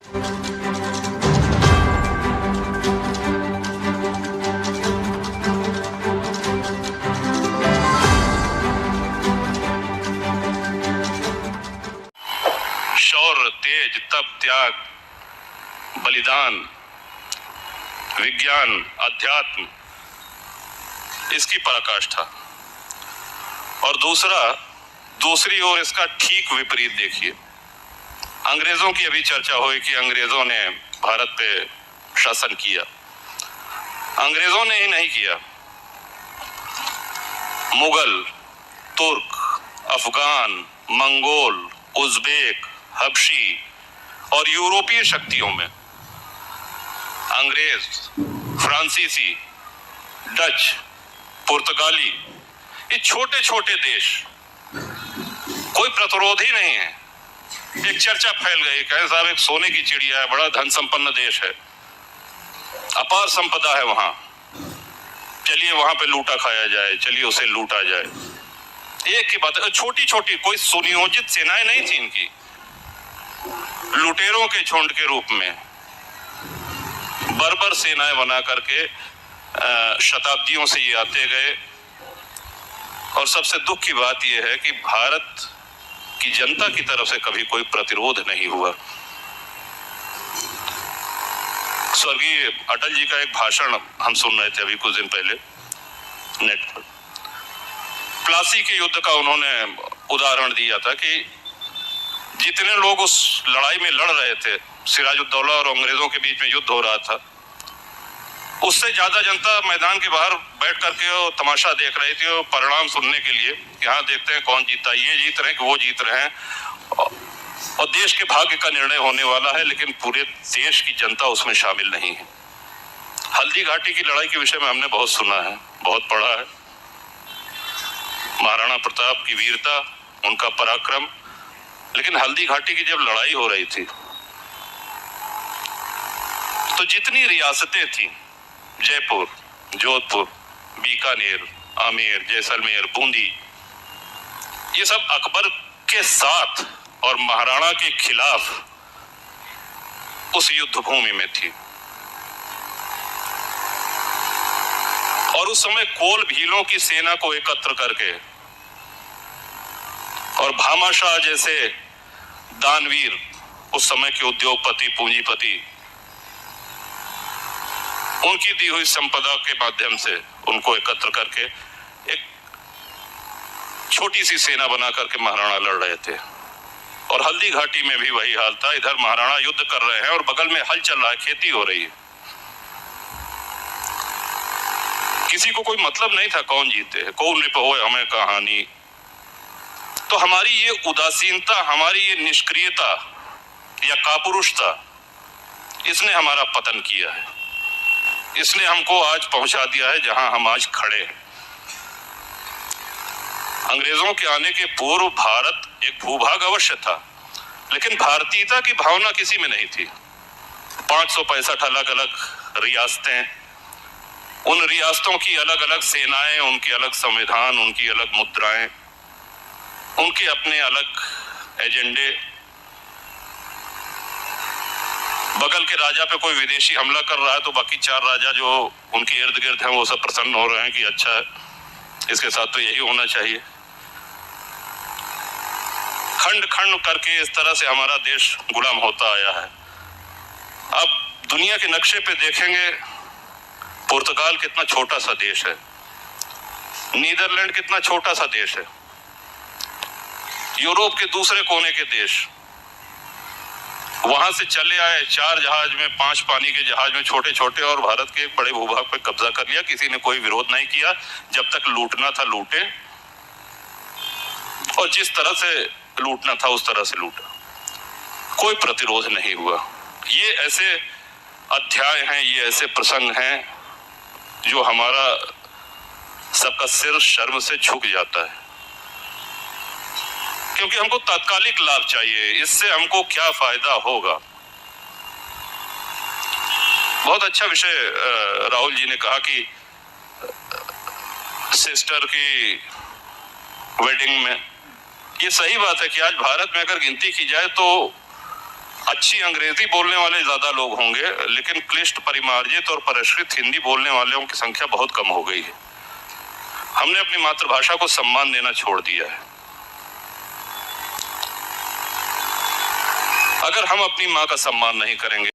शौर्य, तेज, तप, त्याग, बलिदान, विज्ञान, अध्यात्म, इसकी पराकाष्ठा। और दूसरी ओर इसका ठीक विपरीत देखिए। अंग्रेजों की अभी चर्चा हुई कि अंग्रेजों ने भारत पे शासन किया। अंग्रेजों ने ही नहीं किया, मुगल, तुर्क, अफगान, मंगोल, उज्बेक, हबशी और यूरोपीय शक्तियों में अंग्रेज, फ्रांसीसी, डच, पुर्तगाली, ये छोटे छोटे देश, कोई प्रतिरोध ही नहीं है। एक चर्चा फैल गई, कहे साहब एक सोने की चिड़िया है, बड़ा धन संपन्न देश है, अपार संपदा है वहां, चलिए वहां पे लूटा खाया जाए, चलिए उसे लूटा जाए। एक ही बात है, छोटी छोटी कोई सुनियोजित सेनाएं नहीं थी इनकी, लुटेरों के झुंड के रूप में बर्बर सेनाएं बना करके शताब्दियों से ये आते गए। और सबसे दुख की बात यह है कि भारत की जनता की तरफ से कभी कोई प्रतिरोध नहीं हुआ। स्वर्गीय अटल जी का एक भाषण हम सुन रहे थे अभी कुछ दिन पहले नेट पर। प्लासी के युद्ध का उन्होंने उदाहरण दिया था कि जितने लोग उस लड़ाई में लड़ रहे थे, सिराजुद्दौला और अंग्रेजों के बीच में युद्ध हो रहा था, उससे ज्यादा जनता मैदान के बाहर बैठ करके वो तमाशा देख रही थी, वो परिणाम सुनने के लिए कि हाँ देखते हैं कौन जीता, ये जीत रहे हैं कि वो जीत रहे हैं, और देश के भाग्य का निर्णय होने वाला है, लेकिन पूरे देश की जनता उसमें शामिल नहीं है। हल्दी घाटी की लड़ाई के विषय में हमने बहुत सुना है, बहुत पढ़ा है, महाराणा प्रताप की वीरता, उनका पराक्रम, लेकिन हल्दी घाटी की जब लड़ाई हो रही थी तो जितनी रियासतें थी, जयपुर, जोधपुर, बीकानेर, आमेर, जैसलमेर, बूंदी, ये सब अकबर के साथ और महाराणा के खिलाफ उस युद्ध भूमि में थी। और उस समय कोल भीलों की सेना को एकत्र करके और भामाशाह जैसे दानवीर, उस समय के उद्योगपति, पूंजीपति, उनकी दी हुई संपदा के माध्यम से उनको एकत्र करके एक छोटी सी सेना बना करके महाराणा लड़ रहे थे। और हल्दी घाटी में भी वही हाल था, इधर महाराणा युद्ध कर रहे हैं और बगल में हल चल रहा है, खेती हो रही है। किसी को कोई मतलब नहीं था कौन जीते, कौन निपहोए हमें कहानी। तो हमारी ये उदासीनता, हमारी ये निष्क्रियता या कापुरुषता, इसने हमारा पतन किया है, इसने हमको आज पहुंचा दिया है जहां हम आज खड़े हैं। अंग्रेजों के आने के पूर्व भारत एक भूभाग अवश्य था, लेकिन भारतीयता की भावना किसी में नहीं थी। 565 अलग अलग रियासतें, उन रियासतों की अलग अलग सेनाएं, उनके अलग संविधान, उनकी अलग मुद्राएं, उनके अपने अलग एजेंडे। बगल के राजा पे कोई विदेशी हमला कर रहा है तो बाकी 4 राजा जो उनके इर्द गिर्द हैं वो सब प्रसन्न हो रहे हैं कि अच्छा है, इसके साथ तो यही होना चाहिए। खंड खंड करके इस तरह से हमारा देश गुलाम होता आया है। अब दुनिया के नक्शे पे देखेंगे, पुर्तगाल कितना छोटा सा देश है, नीदरलैंड कितना छोटा सा देश है, यूरोप के दूसरे कोने के देश, वहां से चले आए 4 जहाज में, 5 पानी के जहाज में, छोटे छोटे, और भारत के बड़े भूभाग पे कब्जा कर लिया। किसी ने कोई विरोध नहीं किया, जब तक लूटना था लूटे, और जिस तरह से लूटना था उस तरह से लूटा, कोई प्रतिरोध नहीं हुआ। ये ऐसे अध्याय हैं, ये ऐसे प्रसंग हैं जो हमारा सबका सिर शर्म से झुक जाता है, क्योंकि हमको तात्कालिक लाभ चाहिए, इससे हमको क्या फायदा होगा। बहुत अच्छा विषय राहुल जी ने कहा कि सिस्टर की वेडिंग में, ये सही बात है कि आज भारत में अगर गिनती की जाए तो अच्छी अंग्रेजी बोलने वाले ज्यादा लोग होंगे, लेकिन क्लिष्ट, परिमार्जित और परिष्कृत हिंदी बोलने वालों की संख्या बहुत कम हो गई है। हमने अपनी मातृभाषा को सम्मान देना छोड़ दिया है। अगर हम अपनी माँ का सम्मान नहीं करेंगे